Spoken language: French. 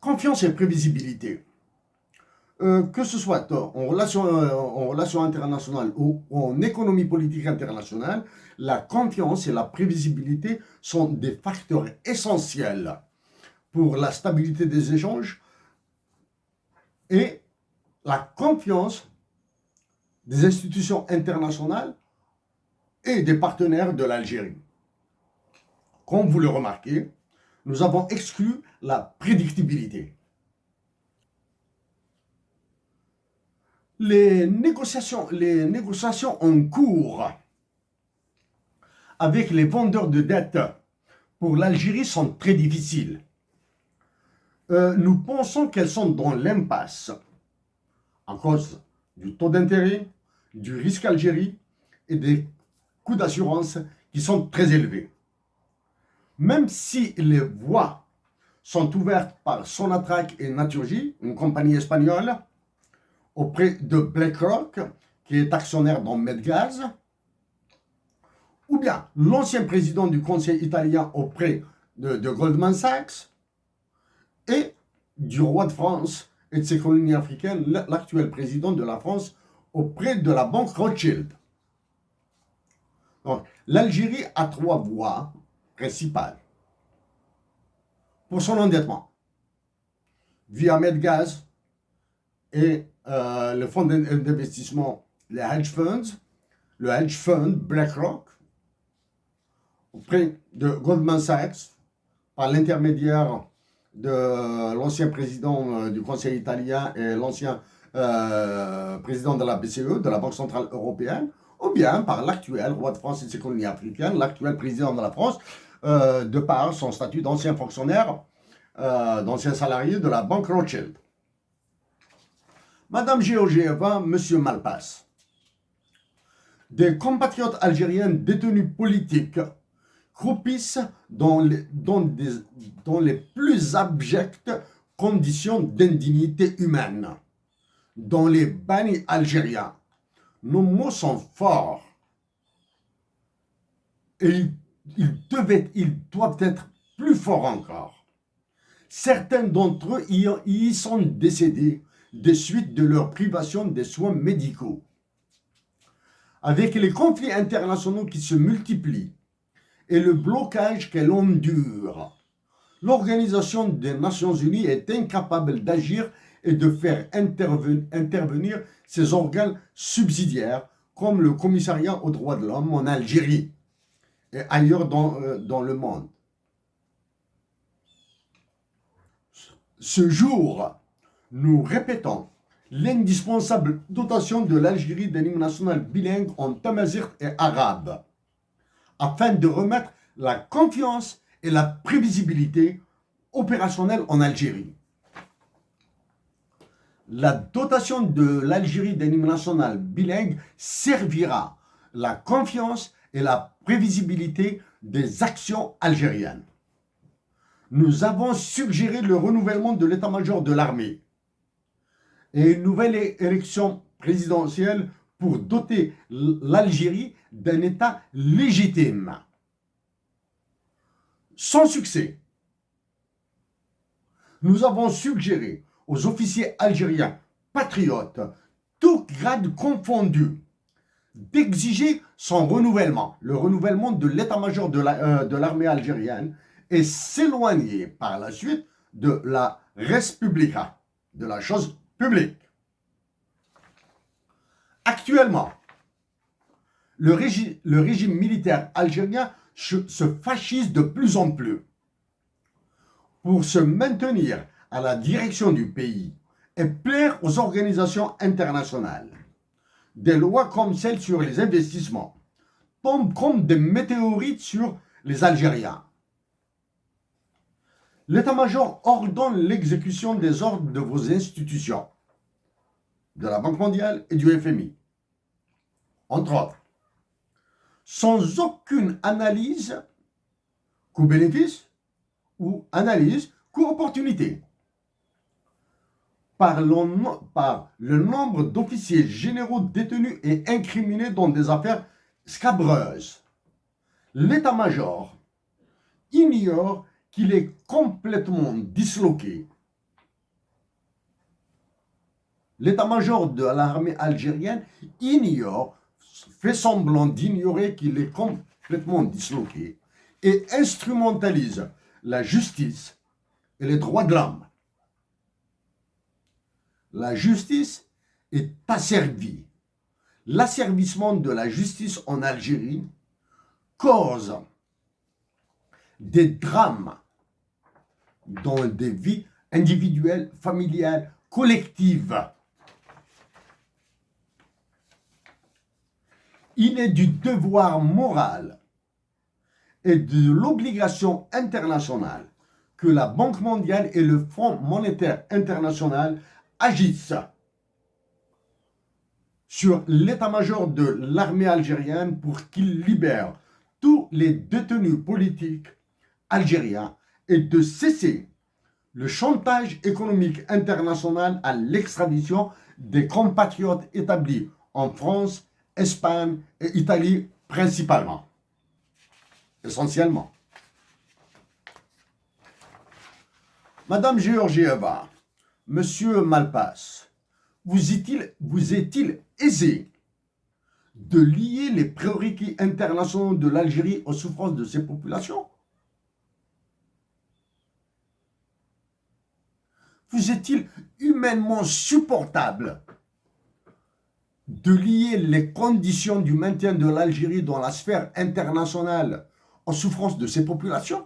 Confiance et prévisibilité. Que ce soit en relation internationale ou en économie politique internationale, la confiance et la prévisibilité sont des facteurs essentiels pour la stabilité des échanges et la confiance des institutions internationales et des partenaires de l'Algérie. Comme vous le remarquez, nous avons exclu la prédictibilité. Les négociations en cours avec les vendeurs de dettes pour l'Algérie sont très difficiles. Nous pensons qu'elles sont dans l'impasse à cause du taux d'intérêt, du risque Algérie et des coûts d'assurance qui sont très élevés. Même si les voies sont ouvertes par Sonatrach et Naturgy, une compagnie espagnole, auprès de BlackRock, qui est actionnaire dans Medgaz, ou bien l'ancien président du Conseil italien auprès de Goldman Sachs, et du roi de France et de ses colonies africaines, l'actuel président de la France, auprès de la banque Rothschild. Donc, l'Algérie a 3 voies principales pour son endettement, via Medgaz et le fonds d'investissement, les hedge funds, le hedge fund BlackRock, auprès de Goldman Sachs, par l'intermédiaire de l'ancien président du Conseil italien et l'ancien président de la BCE, de la Banque Centrale Européenne, ou bien par l'actuel roi de France et de ses colonies africaines, l'actuel président de la France, de par son statut d'ancien fonctionnaire, d'ancien salarié de la Banque Rothschild. Madame Georgieva, Monsieur Malpass, des compatriotes algériens détenus politiques croupissent dans les plus abjectes conditions d'indignité humaine. Dans les bannis algériens, nos mots sont forts. Et ils doivent être plus forts encore. Certains d'entre eux y sont décédés des suites de leur privation des soins médicaux. Avec les conflits internationaux qui se multiplient et le blocage qu'elle endure, l'Organisation des Nations Unies est incapable d'agir et de faire intervenir ses organes subsidiaires comme le Commissariat aux droits de l'homme en Algérie et ailleurs dans le monde. Ce jour, nous répétons l'indispensable dotation de l'Algérie d'un hymne national bilingue en tamazight et arabe, afin de remettre la confiance et la prévisibilité opérationnelle en Algérie. La dotation de l'Algérie d'un hymne national bilingue servira la confiance et la prévisibilité des actions algériennes. Nous avons suggéré le renouvellement de l'état-major de l'armée et une nouvelle élection présidentielle pour doter l'Algérie d'un État légitime. Sans succès, nous avons suggéré aux officiers algériens patriotes, tous grades confondus, d'exiger son renouvellement, le renouvellement de l'état-major de l'armée algérienne, et s'éloigner par la suite de la res publica, de la chose publique. Actuellement, le régime militaire algérien se fascise de plus en plus. Pour se maintenir à la direction du pays et plaire aux organisations internationales, des lois comme celle sur les investissements tombent comme des météorites sur les Algériens. L'état-major ordonne l'exécution des ordres de vos institutions, de la Banque mondiale et du FMI, entre autres, sans aucune analyse coût-bénéfice ou analyse coût-opportunité. Par le nombre d'officiers généraux détenus et incriminés dans des affaires scabreuses, l'état-major ignore qu'il est complètement disloqué l'état-major de l'armée algérienne fait semblant d'ignorer qu'il est complètement disloqué et instrumentalise la justice et les droits de l'homme. La justice est asservie. L'asservissement de la justice en Algérie cause des drames dans des vies individuelles, familiales, collectives. Il est du devoir moral et de l'obligation internationale que la Banque mondiale et le Fonds monétaire international agissent sur l'état-major de l'armée algérienne pour qu'il libère tous les détenus politiques algériens et de cesser le chantage économique international à l'extradition des compatriotes établis en France, Espagne et Italie principalement, essentiellement. Madame Georgieva, Monsieur Malpass, vous est-il aisé de lier les prérequis internationaux de l'Algérie aux souffrances de ses populations? Vous est-il humainement supportable de lier les conditions du maintien de l'Algérie dans la sphère internationale aux souffrances de ses populations?